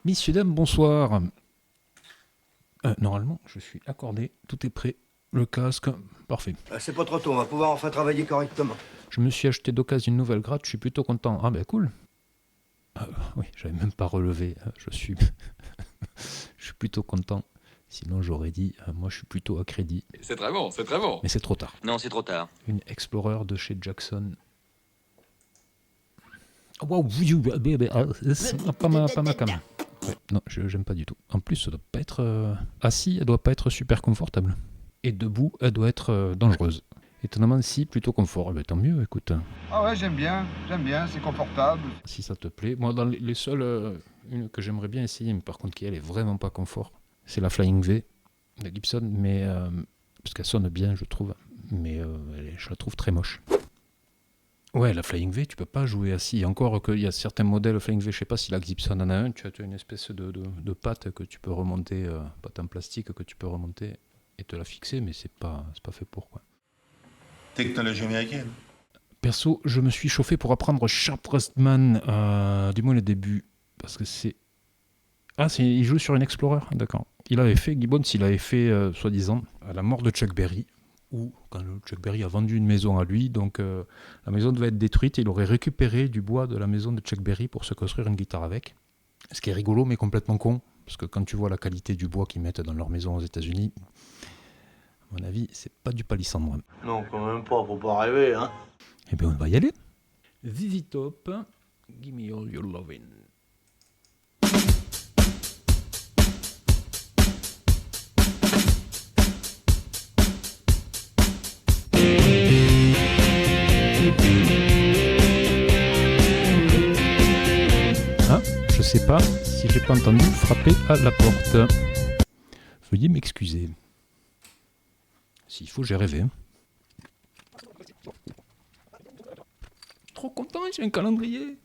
Messieurs, dames, bonsoir. Normalement, je suis accordé, tout est prêt. Le casque, parfait. C'est pas trop tôt, on va pouvoir enfin travailler correctement. Je me suis acheté d'occasion une nouvelle gratte, je suis plutôt content. Ah ben cool. Oui, j'avais même pas relevé. Je suis plutôt content. Sinon, j'aurais dit, moi je suis plutôt à crédit. C'est très bon, c'est très bon. Mais c'est trop tard. Non, c'est trop tard. Une Explorer de chez Jackson. Waouh, pas ma cam. Ouais, non, j'aime pas du tout. En plus, ça doit pas être assis, elle doit pas être super confortable. Et debout, elle doit être dangereuse. Étonnamment, si, plutôt confort. Tant mieux, écoute. Ah ouais, j'aime bien, c'est confortable. Si ça te plaît. Moi, dans les seules, une que j'aimerais bien essayer, mais par contre qui elle est vraiment pas confort, c'est la Flying V de Gibson, mais parce qu'elle sonne bien, je trouve, mais je la trouve très moche. Ouais, la Flying V, tu peux pas jouer assis. Encore qu'il y a certains modèles Flying V, je sais pas si la Gibson en a un, tu as une espèce de patte que tu peux remonter, patte en plastique que tu peux remonter et te la fixer, mais c'est pas fait pour quoi. Technologie américaine. Perso, je me suis chauffé pour apprendre Sharp Trustman, du moins le début, parce que c'est... il joue sur une Explorer, d'accord. Gibbons, il avait fait, soi-disant, à la mort de Chuck Berry, ou quand Chuck Berry a vendu une maison à lui, donc la maison devait être détruite, et il aurait récupéré du bois de la maison de Chuck Berry pour se construire une guitare avec. Ce qui est rigolo, mais complètement con, parce que quand tu vois la qualité du bois qu'ils mettent dans leur maison aux États-Unis, à mon avis, c'est pas du palissandre. Non, quand même pas, faut pas rêver, hein. Eh bien, on va y aller. ZZ Top, Give Me All Your Lovin'. Ah, je sais pas si j'ai pas entendu frapper à la porte. Veuillez m'excuser. S'il faut, j'ai rêvé. Trop content, j'ai un calendrier.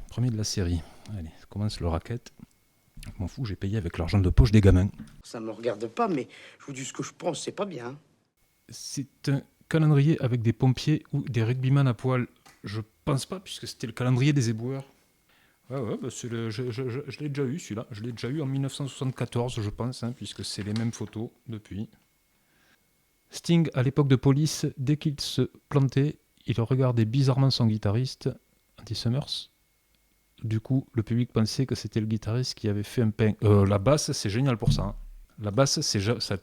Premier de la série. Allez, ça commence le racket. Je m'en fous, j'ai payé avec l'argent de poche des gamins. Ça me regarde pas, mais je vous dis ce que je pense, c'est pas bien. C'est un calendrier avec des pompiers ou des rugbyman à poil. Je pense pas, puisque c'était le calendrier des éboueurs. Ouais, bah je l'ai déjà eu celui-là. Je l'ai déjà eu en 1974, je pense, puisque c'est les mêmes photos depuis. Sting, à l'époque de Police, dès qu'il se plantait, il regardait bizarrement son guitariste, Andy Summers. Du coup, le public pensait que c'était le guitariste qui avait fait un pain. La basse, c'est génial pour ça. La basse,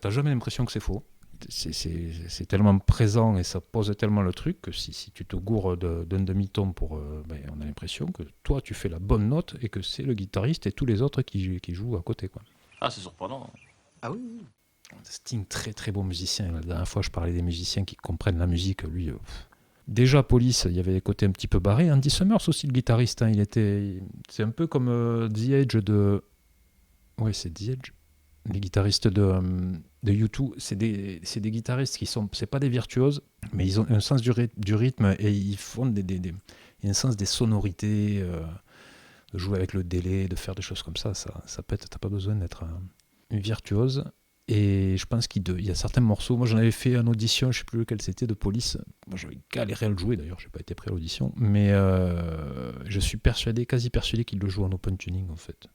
t'as jamais l'impression que c'est faux. C'est tellement présent et ça pose tellement le truc que si tu te gourres d'un demi-ton on a l'impression que toi, tu fais la bonne note et que c'est le guitariste et tous les autres qui jouent à côté, quoi. Ah, c'est surprenant. Ah oui. Sting, très très bon musicien. La dernière fois, je parlais des musiciens qui comprennent la musique. Lui, déjà, Police, il y avait des côtés un petit peu barrés. Andy Summers aussi, le guitariste. C'est un peu comme The Edge de... Ouais, c'est The Edge. Les guitaristes de U2, c'est des guitaristes qui sont... C'est pas des virtuoses, mais ils ont un sens du rythme et ils font il y a un sens des sonorités, de jouer avec le délai, de faire des choses comme ça pète. T'as pas besoin d'être une virtuose. Et je pense qu'il y a certains morceaux, moi j'en avais fait une audition, je sais plus lequel c'était, de Police. Moi j'avais galéré à le jouer d'ailleurs, j'ai pas été pris à l'audition, mais je suis quasi persuadé qu'il le joue en open tuning en fait.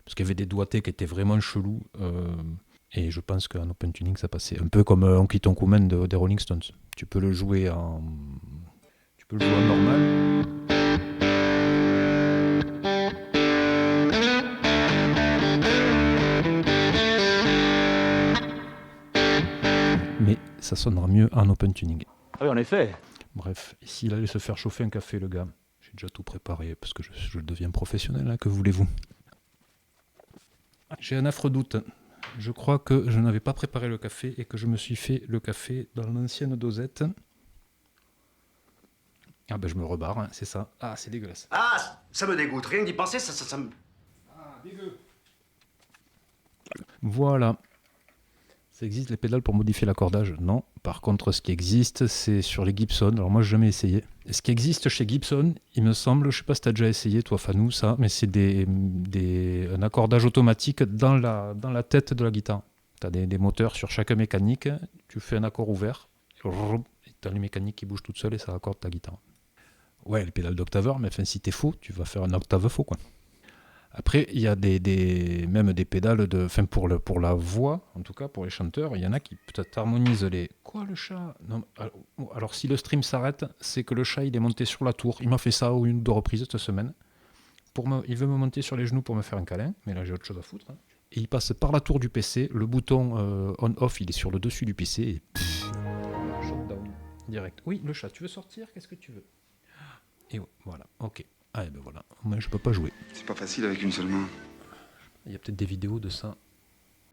Parce qu'il y avait des doigtés qui étaient vraiment chelous, et je pense qu'en open tuning ça passait. Un peu comme Honky Tonk Woman des Rolling Stones. Tu peux le jouer en normal. Mais ça sonnera mieux en open tuning. Ah oui, en effet. Bref, s'il allait se faire chauffer un café, le gars, j'ai déjà tout préparé parce que je deviens professionnel, que voulez-vous. J'ai un affreux doute. Je crois que je n'avais pas préparé le café et que je me suis fait le café dans l'ancienne dosette. Ah ben je me rebarre, c'est ça. Ah, c'est dégueulasse. Ah, ça me dégoûte, rien d'y penser, ça me... Ah, dégueu. Voilà. Ça existe les pédales pour modifier l'accordage? Non. Par contre, ce qui existe, c'est sur les Gibson. Alors moi, je n'ai jamais essayé. Et ce qui existe chez Gibson, il me semble, je ne sais pas si tu as déjà essayé, toi, Fanou, ça, mais c'est un accordage automatique dans la tête de la guitare. Tu as des moteurs sur chaque mécanique, tu fais un accord ouvert, et tu as les mécaniques qui bougent toutes seules et ça accorde ta guitare. Ouais, les pédales d'octaveur, mais enfin, si t'es faux, tu vas faire un octave faux, quoi. Après, il y a même des pédales enfin pour la voix, en tout cas pour les chanteurs, il y en a qui peut-être harmonisent les. Quoi le chat? Non, alors si le stream s'arrête, c'est que le chat il est monté sur la tour. Il m'a fait ça une ou deux reprises cette semaine. Il veut me monter sur les genoux pour me faire un câlin, mais là j'ai autre chose à foutre. Hein. Et il passe par la tour du PC. Le bouton on/off il est sur le dessus du PC et shutdown direct. Oui, le chat, tu veux sortir? Qu'est-ce que tu veux? Et voilà, ok. Ah, et ben voilà, moi je peux pas jouer. C'est pas facile avec une seule main. Il y a peut-être des vidéos de ça.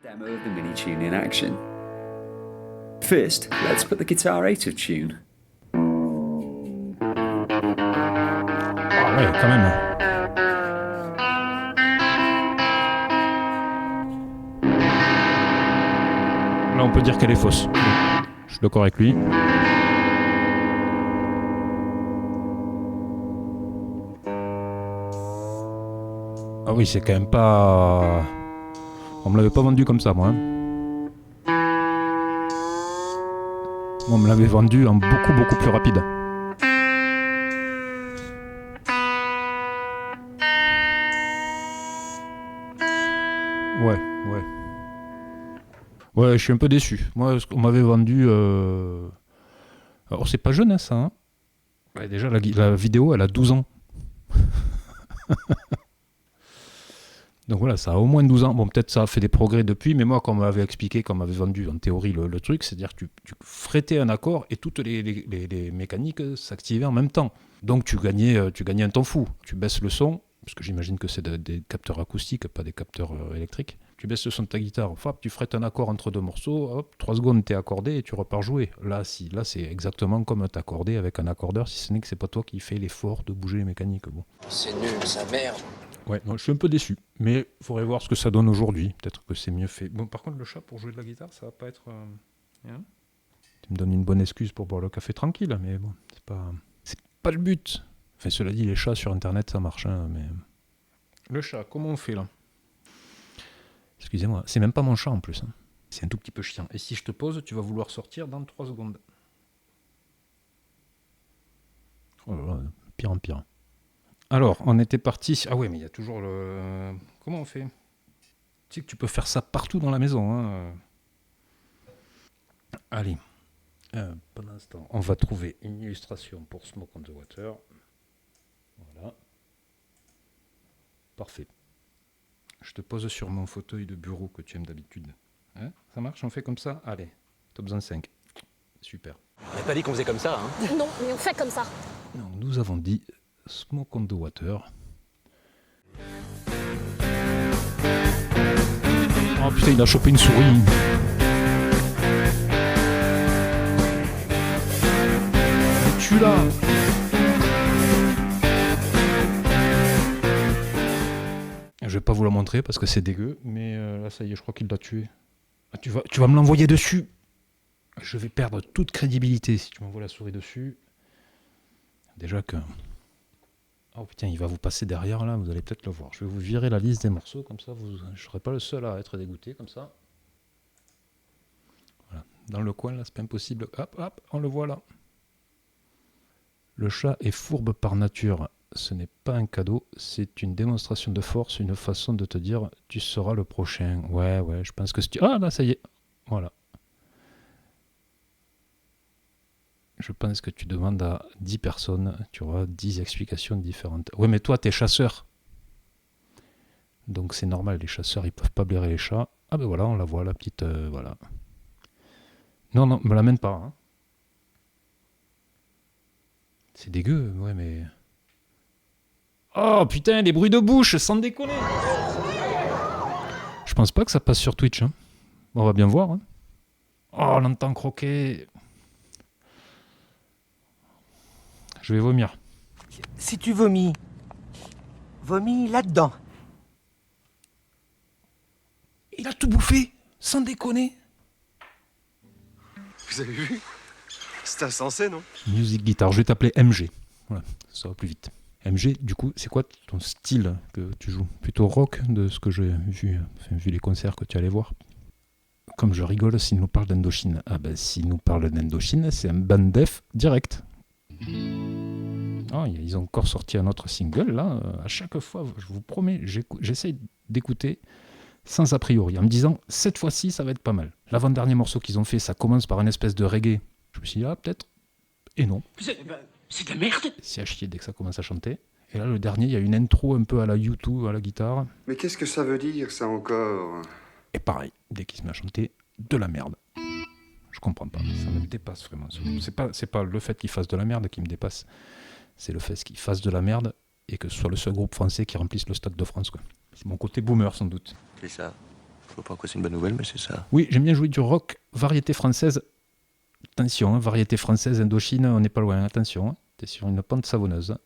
Demo of the mini tune in action. First, let's put the guitar out of tune. Ah ouais, quand même. Là, on peut dire qu'elle est fausse. Je suis d'accord avec lui. Ah oui, c'est quand même pas... On me l'avait pas vendu comme ça, moi. Hein. Moi, on me l'avait vendu en beaucoup plus rapide. Ouais. Ouais, je suis un peu déçu. Moi, on m'avait vendu... Alors, c'est pas jeune, hein, ça. Hein. Ouais, déjà, la vidéo, elle a 12 ans. Donc voilà, ça a au moins 12 ans. Bon, peut-être ça a fait des progrès depuis, mais moi, quand on m'avait expliqué, quand on m'avait vendu en théorie le truc, c'est-à-dire que tu frétais un accord et toutes les mécaniques s'activaient en même temps. Donc tu gagnais un temps fou. Tu baisses le son, parce que j'imagine que c'est des capteurs acoustiques, pas des capteurs électriques. Tu baisses le son de ta guitare, tu frettes un accord entre deux morceaux, hop, 3 secondes, t'es accordé et tu repars jouer. Là, c'est exactement comme t'accorder avec un accordeur, si ce n'est que c'est pas toi qui fais l'effort de bouger les mécaniques. Bon. C'est nul, ça merde. Ouais, non, je suis un peu déçu, mais il faudrait voir ce que ça donne aujourd'hui. Peut-être que c'est mieux fait. Bon, par contre, le chat, pour jouer de la guitare, ça va pas être... Hein, tu me donnes une bonne excuse pour boire le café tranquille, mais bon, c'est pas le but. Enfin, cela dit, les chats sur Internet, ça marche, hein, mais... Le chat, comment on fait, là? Excusez-moi, c'est même pas mon chat, en plus. Hein. C'est un tout petit peu chiant. Et si je te pose, tu vas vouloir sortir dans 3 secondes. Oh là là, pire en pire. Alors, on était parti... Ah ouais, mais il y a toujours le... Comment on fait? Tu sais que tu peux faire ça partout dans la maison. Hein. Allez. Pendant ce temps, on va trouver une illustration pour Smoke on the Water. Voilà. Parfait. Je te pose sur mon fauteuil de bureau que tu aimes d'habitude. Hein, ça marche? On fait comme ça? Allez. Top 5. Super. On n'a pas dit qu'on faisait comme ça, hein. Non, mais on fait comme ça. Donc, nous avons dit Smoke on the Water. Oh putain, il a chopé une souris. Tue-la. Je vais pas vous la montrer parce que c'est dégueu, mais là ça y est, je crois qu'il l'a tué. Ah, tu vas me l'envoyer dessus. Je vais perdre toute crédibilité si tu m'envoies la souris dessus. Déjà que... Oh putain, il va vous passer derrière là, vous allez peut-être le voir. Je vais vous virer la liste des morceaux, comme ça je ne serai pas le seul à être dégoûté, comme ça. Voilà. Dans le coin là, c'est pas impossible. Hop, on le voit là. Le chat est fourbe par nature. Ce n'est pas un cadeau, c'est une démonstration de force, une façon de te dire tu seras le prochain. Ouais, je pense que Ah là, ça y est. Voilà. Je pense que tu demandes à 10 personnes, tu auras 10 explications différentes. Ouais, mais toi, t'es chasseur. Donc c'est normal, les chasseurs, ils peuvent pas blairer les chats. Ah ben voilà, on la voit, la petite... voilà. Non, me l'amène pas. Hein. C'est dégueu, ouais, mais... Oh putain, les bruits de bouche, sans déconner. Je pense pas que ça passe sur Twitch. Hein. On va bien voir. Hein. Oh, on l'entend croquer. Je vais vomir. Si tu vomis là-dedans. Il a tout bouffé, sans déconner. Vous avez vu? C'est insensé, non? Musique guitare, je vais t'appeler MG. Voilà, ça va plus vite. MG, du coup, c'est quoi ton style que tu joues? Plutôt rock, de ce que j'ai vu, vu les concerts que tu allais voir. Comme je rigole s'il nous parle d'Indochine. Ah ben, s'il nous parle d'Indochine, c'est un band def direct. Ah, ils ont encore sorti un autre single, là. À chaque fois, je vous promets, j'essaye d'écouter sans a priori, en me disant, cette fois-ci, ça va être pas mal. L'avant-dernier morceau qu'ils ont fait, ça commence par une espèce de reggae. Je me suis dit, ah, peut-être. Et non. C'est de la merde. C'est à chier dès que ça commence à chanter. Et là, le dernier, il y a une intro un peu à la U2, à la guitare. Mais qu'est-ce que ça veut dire, ça encore? Et pareil, dès qu'il se met à chanter, de la merde. Je comprends pas, ça me dépasse vraiment. C'est pas le fait qu'il fasse de la merde qui me dépasse, c'est le fait qu'il fasse de la merde et que ce soit le seul groupe français qui remplisse le Stade de France, quoi. C'est mon côté boomer, sans doute. C'est ça. Je vois pas en quoi c'est une bonne nouvelle, mais c'est ça. Oui, j'aime bien jouer du rock, variété française. Attention, variété française, Indochine, on n'est pas loin, attention. Hein. T'es sur une pente savonneuse.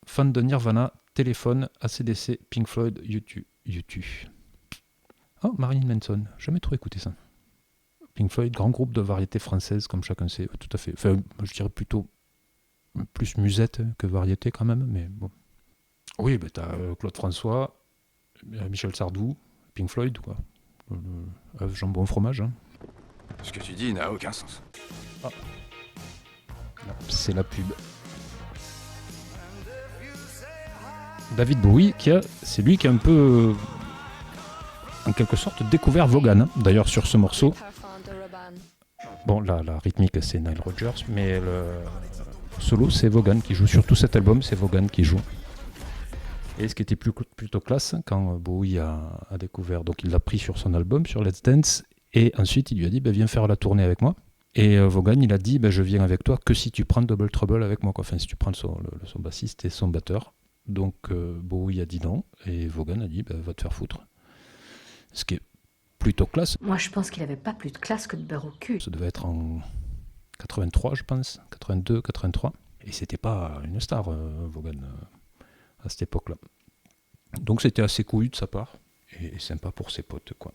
Fan de Nirvana, Téléphone, AC/DC, Pink Floyd, U2. Oh, Marilyn Manson, jamais trop écouté ça. Pink Floyd, grand groupe de variété française, comme chacun sait, tout à fait. Enfin, je dirais plutôt plus musette que variété quand même, mais bon. Oui, ben t'as Claude François, Michel Sardou, Pink Floyd, quoi. Œuf, jambon, fromage. Hein. Ce que tu dis n'a aucun sens. Ah. Là, c'est la pub. David Bowie, c'est lui qui a un peu, en quelque sorte, découvert Vaughan. Hein. D'ailleurs, sur ce morceau, bon, la rythmique, c'est Nile Rodgers, mais le solo, c'est Vaughan qui joue. Sur tout cet album, c'est Vaughan qui joue. Et ce qui était plutôt classe, quand Bowie a découvert, donc il l'a pris sur son album, sur Let's Dance, et ensuite il lui a dit, viens faire la tournée avec moi. Et Vaughan, il a dit, je viens avec toi que si tu prends Double Trouble avec moi, quoi. Enfin, si tu prends son bassiste et son batteur. Donc Bowie a dit non, et Vaughan a dit, va te faire foutre. Ce qui est plutôt classe. Moi, je pense qu'il avait pas plus de classe que de beurre au cul. Ça devait être en 83, je pense, 82, 83. Et c'était pas une star, Vaughan, à cette époque-là. Donc c'était assez couillu de sa part, et sympa pour ses potes, quoi.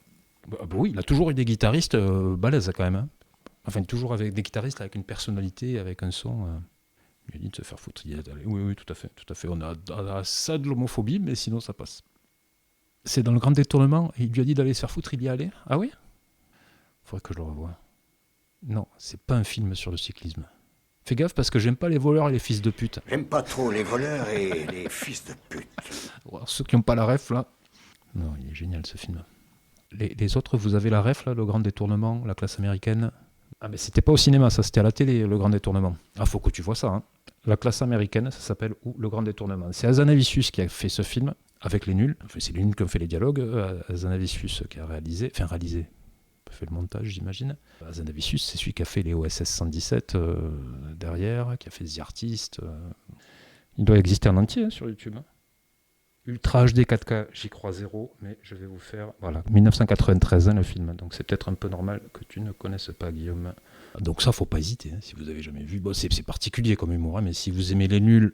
Oui, il a toujours eu des guitaristes balèzes, quand même. Hein. Enfin, toujours avec des guitaristes avec une personnalité, avec un son... Il a dit de se faire foutre. Il a dit, oui, tout à fait. On a ça de l'homophobie, mais sinon ça passe. C'est dans Le Grand Détournement, il lui a dit d'aller se faire foutre, il y est allé. Ah oui ? Faudrait que je le revoie. Non, c'est pas un film sur le cyclisme. Fais gaffe parce que j'aime pas les voleurs et les fils de pute. J'aime pas trop les voleurs et les fils de pute. Alors, ceux qui n'ont pas la ref, là... Non, il est génial ce film. Les autres, vous avez la ref, là, Le Grand Détournement, La Classe américaine. Ah, mais c'était pas au cinéma, ça, c'était à la télé, Le Grand Détournement. Ah, faut que tu vois ça, hein. La Classe américaine, ça s'appelle Le Grand Détournement. C'est Hazanavicius qui a fait ce film, avec les nuls. Enfin, c'est les nuls qui ont fait les dialogues. Hazanavicius qui a réalisé, fait le montage, j'imagine. Hazanavicius, c'est celui qui a fait les OSS 117 derrière, qui a fait The Artist. Il doit exister en entier, hein, sur YouTube. Hein. Ultra HD 4K, j'y crois zéro, mais je vais vous faire... Voilà, 1993, hein, le film. Donc c'est peut-être un peu normal que tu ne connaisses pas, Guillaume. Donc ça, faut pas hésiter, hein, si vous avez jamais vu. Bon, c'est particulier comme humour, hein, mais si vous aimez les nuls,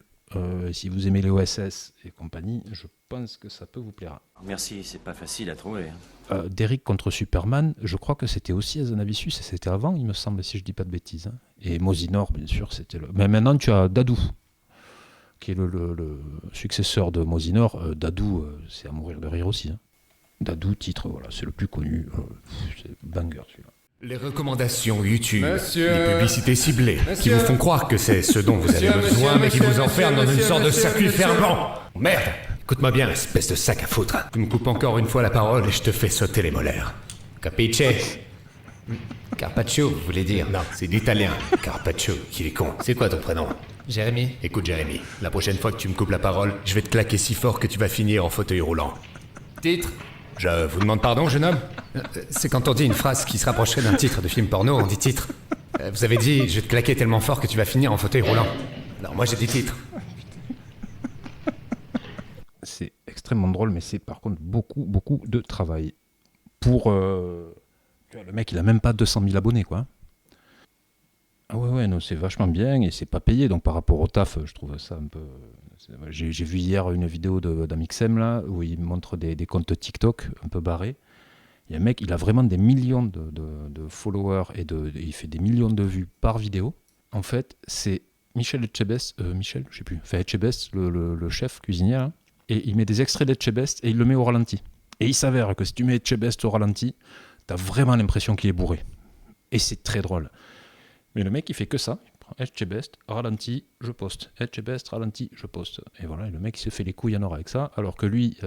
si vous aimez les OSS et compagnie, je pense que ça peut vous plaire. Merci, c'est pas facile à trouver. Derrick contre Superman, je crois que c'était aussi Hazanavicius, et c'était avant, il me semble, si je dis pas de bêtises. Hein. Et Mosinor, bien sûr, c'était le... Mais maintenant, tu as Dadou, qui est le successeur de Mosinor. Dadou, c'est à mourir de rire aussi. Hein. Dadou, titre, voilà, c'est le plus connu. C'est banger, celui-là. Les recommandations YouTube, Monsieur, les publicités ciblées, qui Monsieur, vous font croire que c'est ce dont vous avez besoin, mais qui vous enferment dans une sorte de circuit fermant. Merde, écoute-moi bien, espèce de sac à foutre. Tu me coupes encore une fois la parole et je te fais sauter les molaires. Capiche? Carpaccio, vous voulez dire? Non, c'est l'italien. Carpaccio, qu'il est con. C'est quoi ton prénom? Jérémy. Écoute Jérémy, la prochaine fois que tu me coupes la parole, je vais te claquer si fort que tu vas finir en fauteuil roulant. Titre? Je vous demande pardon, jeune homme? C'est quand on dit une phrase qui se rapprocherait d'un titre de film porno, on dit titre. Vous avez dit, je vais te claquer tellement fort que tu vas finir en fauteuil roulant. Alors moi j'ai dit titre. C'est extrêmement drôle, mais c'est par contre beaucoup de travail. Pour... le mec, il a même pas 200 000 abonnés, quoi. Ah ouais, non, c'est vachement bien et c'est pas payé. Donc par rapport au taf, je trouve ça un peu... J'ai vu hier une vidéo d'Amixem, là, où il montre des comptes TikTok un peu barrés. Il y a un mec, il a vraiment des millions de followers et il fait des millions de vues par vidéo. En fait, c'est Michel Etchebest, Etchebest, le chef cuisinier, là, et il met des extraits d'Etchebest et il le met au ralenti. Et il s'avère que si tu mets Etchebest au ralenti, t'as vraiment l'impression qu'il est bourré. Et c'est très drôle. Mais le mec, il fait que ça. Etchebest, ralenti, je poste. Etchebest, ralenti, je poste. Et voilà, et le mec il se fait les couilles en or avec ça, alors que lui,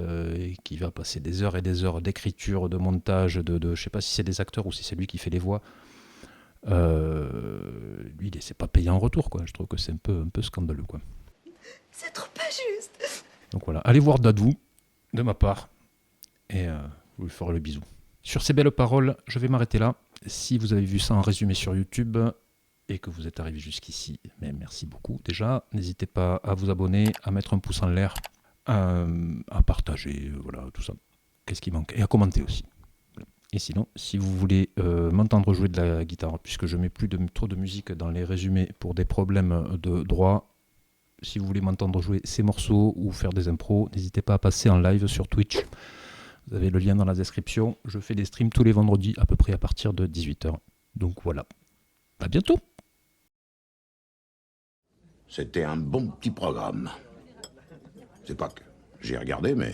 qui va passer des heures et des heures d'écriture, de montage, je sais pas si c'est des acteurs ou si c'est lui qui fait les voix, lui il s'est pas payé en retour, quoi. Je trouve que c'est un peu scandaleux, quoi. C'est trop pas juste. Donc voilà, allez voir Dadou, de ma part, et vous lui ferez le bisou. Sur ces belles paroles, je vais m'arrêter là. Si vous avez vu ça en résumé sur YouTube et que vous êtes arrivé jusqu'ici, mais merci beaucoup déjà. N'hésitez pas à vous abonner, à mettre un pouce en l'air, à partager, voilà, tout ça. Qu'est-ce qui manque? Et à commenter aussi. Et sinon, si vous voulez m'entendre jouer de la guitare, puisque je mets plus trop de musique dans les résumés pour des problèmes de droit, si vous voulez m'entendre jouer ces morceaux ou faire des impros, n'hésitez pas à passer en live sur Twitch. Vous avez le lien dans la description. Je fais des streams tous les vendredis à peu près à partir de 18h. Donc voilà. À bientôt. C'était un bon petit programme. C'est pas que j'ai regardé, mais